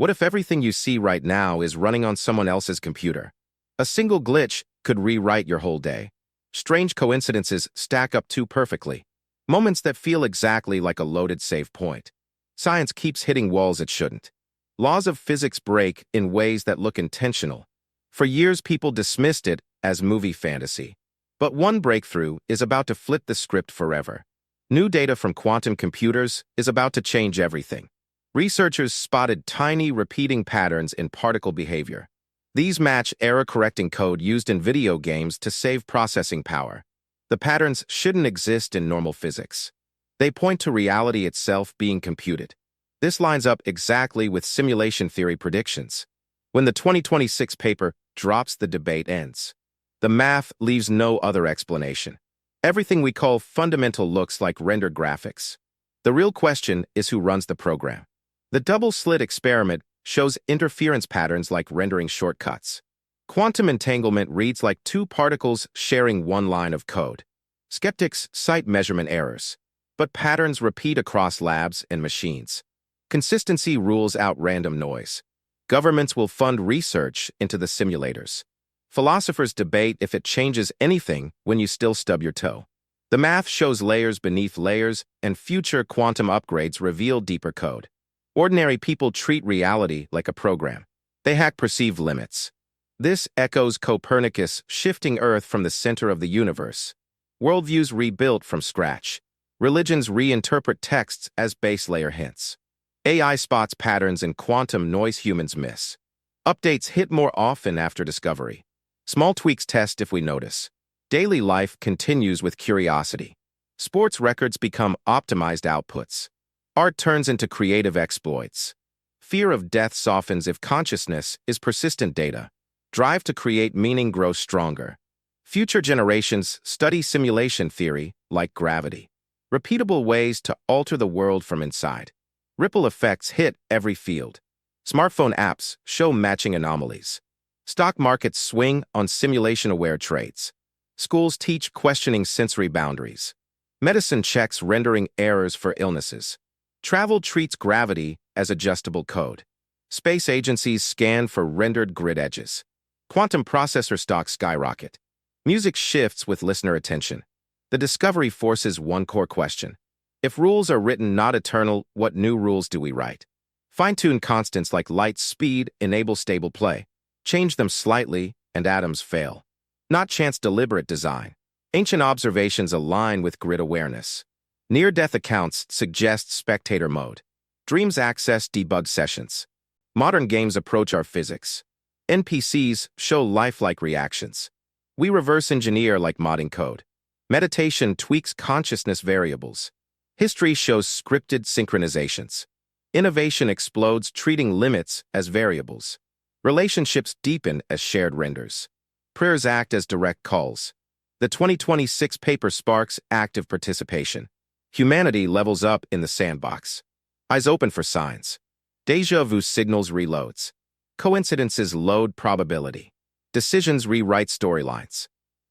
What if everything you see right now is running on someone else's computer? A single glitch could rewrite your whole day. Strange coincidences stack up too perfectly. Moments that feel exactly like a loaded save point. Science keeps hitting walls it shouldn't. Laws of physics break in ways that look intentional. For years, people dismissed it as movie fantasy. But one breakthrough is about to flip the script forever. New data from quantum computers is about to change everything. Researchers spotted tiny, repeating patterns in particle behavior. These match error-correcting code used in video games to save processing power. The patterns shouldn't exist in normal physics. They point to reality itself being computed. This lines up exactly with simulation theory predictions. When the 2026 paper drops, the debate ends. The math leaves no other explanation. Everything we call fundamental looks like rendered graphics. The real question is who runs the program. The double-slit experiment shows interference patterns like rendering shortcuts. Quantum entanglement reads like two particles sharing one line of code. Skeptics cite measurement errors, but patterns repeat across labs and machines. Consistency rules out random noise. Governments will fund research into the simulators. Philosophers debate if it changes anything when you still stub your toe. The math shows layers beneath layers, and future quantum upgrades reveal deeper code. Ordinary people treat reality like a program. They hack perceived limits. This echoes Copernicus shifting Earth from the center of the universe. Worldviews rebuilt from scratch. Religions reinterpret texts as base layer hints. AI spots patterns in quantum noise humans miss. Updates hit more often after discovery. Small tweaks test if we notice. Daily life continues with curiosity. Sports records become optimized outputs. Art turns into creative exploits. Fear of death softens if consciousness is persistent data. Drive to create meaning grows stronger. Future generations study simulation theory like gravity. Repeatable ways to alter the world from inside. Ripple effects hit every field. Smartphone apps show matching anomalies. Stock markets swing on simulation-aware trades. Schools teach questioning sensory boundaries. Medicine checks rendering errors for illnesses. Travel treats gravity as adjustable code. Space agencies scan for rendered grid edges. Quantum processor stocks skyrocket. Music shifts with listener attention. The discovery forces one core question. If rules are written not eternal, what new rules do we write? Fine-tune constants like light speed enable stable play. Change them slightly, and atoms fail. Not chance deliberate design. Ancient observations align with grid awareness. Near-death accounts suggest spectator mode. Dreams access debug sessions. Modern games approach our physics. NPCs show lifelike reactions. We reverse engineer like modding code. Meditation tweaks consciousness variables. History shows scripted synchronizations. Innovation explodes, treating limits as variables. Relationships deepen as shared renders. Prayers act as direct calls. The 2026 paper sparks active participation. Humanity levels up in the sandbox. Eyes open for signs. Déjà vu signals reloads. Coincidences load probability. Decisions rewrite storylines.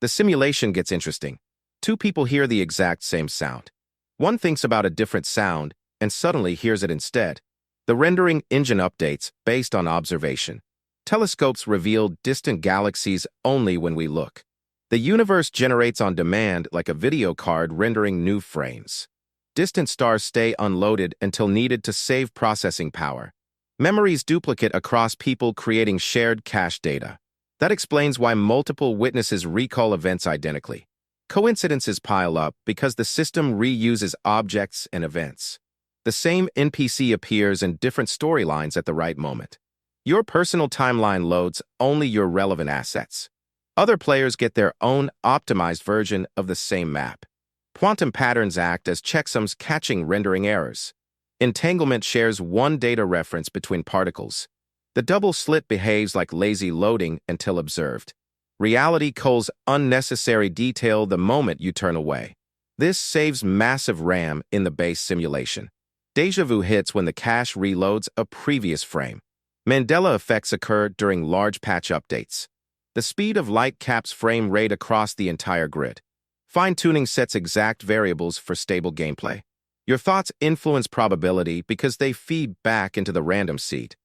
The simulation gets interesting. Two people hear the exact same sound. One thinks about a different sound and suddenly hears it instead. The rendering engine updates based on observation. Telescopes reveal distant galaxies only when we look. The universe generates on demand like a video card rendering new frames. Distant stars stay unloaded until needed to save processing power. Memories duplicate across people, creating shared cache data. That explains why multiple witnesses recall events identically. Coincidences pile up because the system reuses objects and events. The same NPC appears in different storylines at the right moment. Your personal timeline loads only your relevant assets. Other players get their own optimized version of the same map. Quantum patterns act as checksums, catching rendering errors. Entanglement shares one data reference between particles. The double slit behaves like lazy loading until observed. Reality culls unnecessary detail the moment you turn away. This saves massive RAM in the base simulation. Déjà vu hits when the cache reloads a previous frame. Mandela effects occur during large patch updates. The speed of light caps frame rate across the entire grid. Fine-tuning sets exact variables for stable gameplay. Your thoughts influence probability because they feed back into the random seed.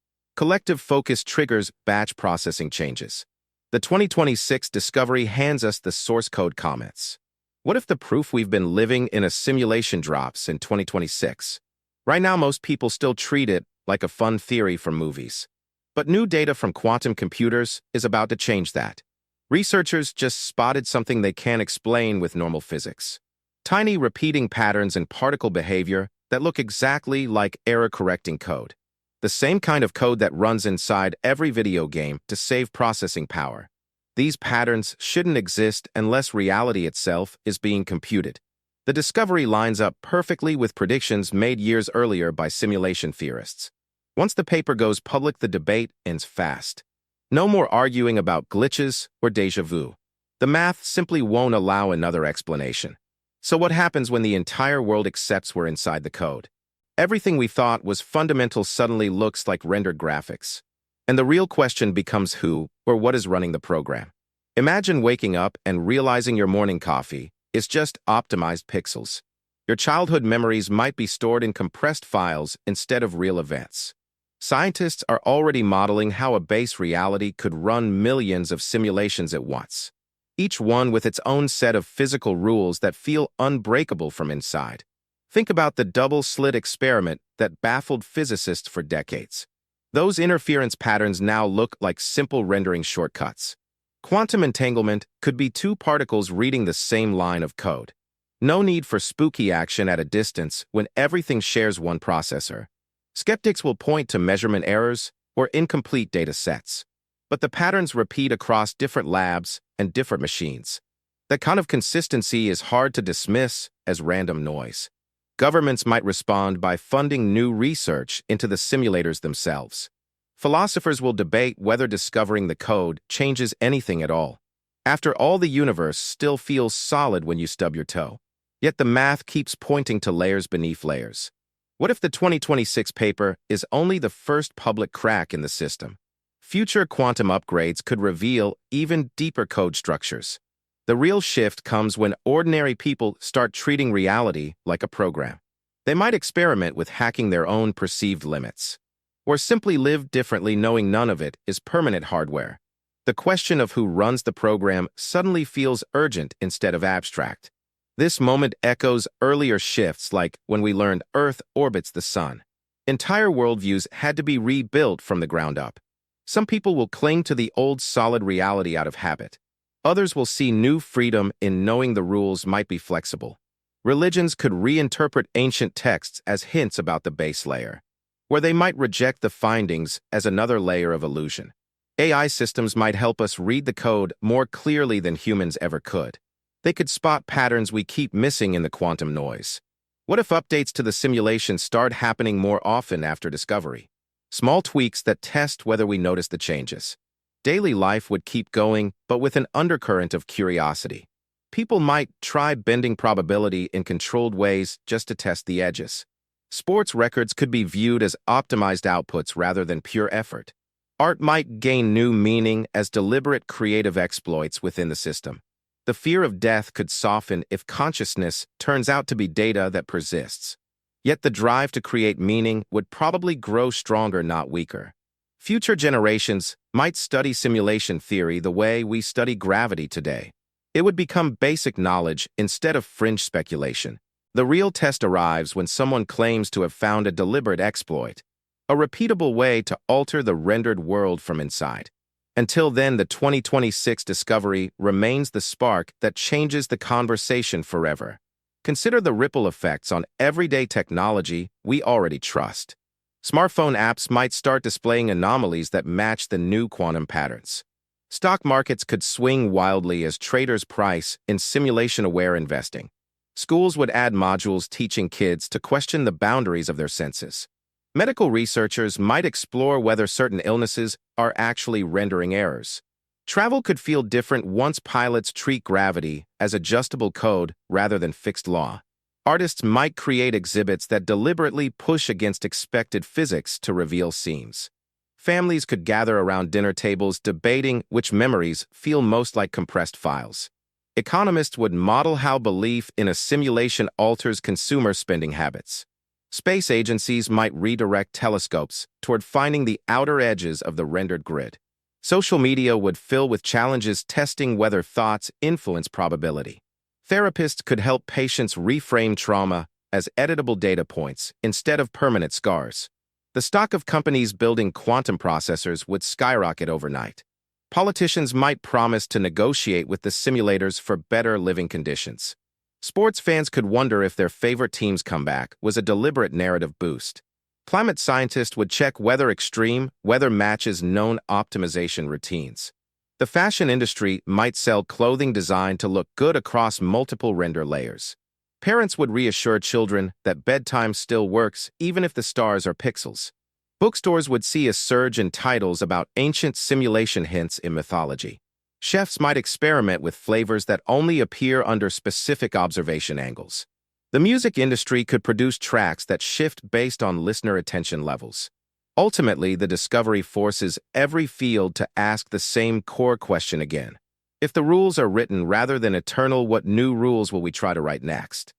Collective focus triggers batch processing changes. The 2026 discovery hands us the source code comments. What if the proof we've been living in a simulation drops in 2026? Right now, most people still treat it like a fun theory from movies. But new data from quantum computers is about to change that. Researchers just spotted something they can't explain with normal physics. Tiny repeating patterns in particle behavior that look exactly like error-correcting code. The same kind of code that runs inside every video game to save processing power. These patterns shouldn't exist unless reality itself is being computed. The discovery lines up perfectly with predictions made years earlier by simulation theorists. Once the paper goes public, the debate ends fast. No more arguing about glitches or déjà vu. The math simply won't allow another explanation. So what happens when the entire world accepts we're inside the code? Everything we thought was fundamental suddenly looks like rendered graphics. And the real question becomes who or what is running the program. Imagine waking up and realizing your morning coffee is just optimized pixels. Your childhood memories might be stored in compressed files instead of real events. Scientists are already modeling how a base reality could run millions of simulations at once, each one with its own set of physical rules that feel unbreakable from inside. Think about the double-slit experiment that baffled physicists for decades. Those interference patterns now look like simple rendering shortcuts. Quantum entanglement could be two particles reading the same line of code. No need for spooky action at a distance when everything shares one processor. Skeptics will point to measurement errors or incomplete data sets. But the patterns repeat across different labs and different machines. That kind of consistency is hard to dismiss as random noise. Governments might respond by funding new research into the simulators themselves. Philosophers will debate whether discovering the code changes anything at all. After all, the universe still feels solid when you stub your toe. Yet the math keeps pointing to layers beneath layers. What if the 2026 paper is only the first public crack in the system? Future quantum upgrades could reveal even deeper code structures. The real shift comes when ordinary people start treating reality like a program. They might experiment with hacking their own perceived limits, or simply live differently knowing none of it is permanent hardware. The question of who runs the program suddenly feels urgent instead of abstract. This moment echoes earlier shifts like when we learned Earth orbits the sun. Entire worldviews had to be rebuilt from the ground up. Some people will cling to the old solid reality out of habit. Others will see new freedom in knowing the rules might be flexible. Religions could reinterpret ancient texts as hints about the base layer, where they might reject the findings as another layer of illusion. AI systems might help us read the code more clearly than humans ever could. They could spot patterns we keep missing in the quantum noise. What if updates to the simulation start happening more often after discovery? Small tweaks that test whether we notice the changes. Daily life would keep going, but with an undercurrent of curiosity. People might try bending probability in controlled ways just to test the edges. Sports records could be viewed as optimized outputs rather than pure effort. Art might gain new meaning as deliberate creative exploits within the system. The fear of death could soften if consciousness turns out to be data that persists. Yet the drive to create meaning would probably grow stronger, not weaker. Future generations might study simulation theory the way we study gravity today. It would become basic knowledge instead of fringe speculation. The real test arrives when someone claims to have found a deliberate exploit, a repeatable way to alter the rendered world from inside. Until then, the 2026 discovery remains the spark that changes the conversation forever. Consider the ripple effects on everyday technology we already trust. Smartphone apps might start displaying anomalies that match the new quantum patterns. Stock markets could swing wildly as traders price in simulation-aware investing. Schools would add modules teaching kids to question the boundaries of their senses. Medical researchers might explore whether certain illnesses are actually rendering errors. Travel could feel different once pilots treat gravity as adjustable code rather than fixed law. Artists might create exhibits that deliberately push against expected physics to reveal seams. Families could gather around dinner tables debating which memories feel most like compressed files. Economists would model how belief in a simulation alters consumer spending habits. Space agencies might redirect telescopes toward finding the outer edges of the rendered grid. Social media would fill with challenges testing whether thoughts influence probability. Therapists could help patients reframe trauma as editable data points instead of permanent scars. The stock of companies building quantum processors would skyrocket overnight. Politicians might promise to negotiate with the simulators for better living conditions. Sports fans could wonder if their favorite team's comeback was a deliberate narrative boost. Climate scientists would check whether extreme weather matches known optimization routines. The fashion industry might sell clothing designed to look good across multiple render layers. Parents would reassure children that bedtime still works even if the stars are pixels. Bookstores would see a surge in titles about ancient simulation hints in mythology. Chefs might experiment with flavors that only appear under specific observation angles. The music industry could produce tracks that shift based on listener attention levels. Ultimately, the discovery forces every field to ask the same core question again. If the rules are written rather than eternal, what new rules will we try to write next?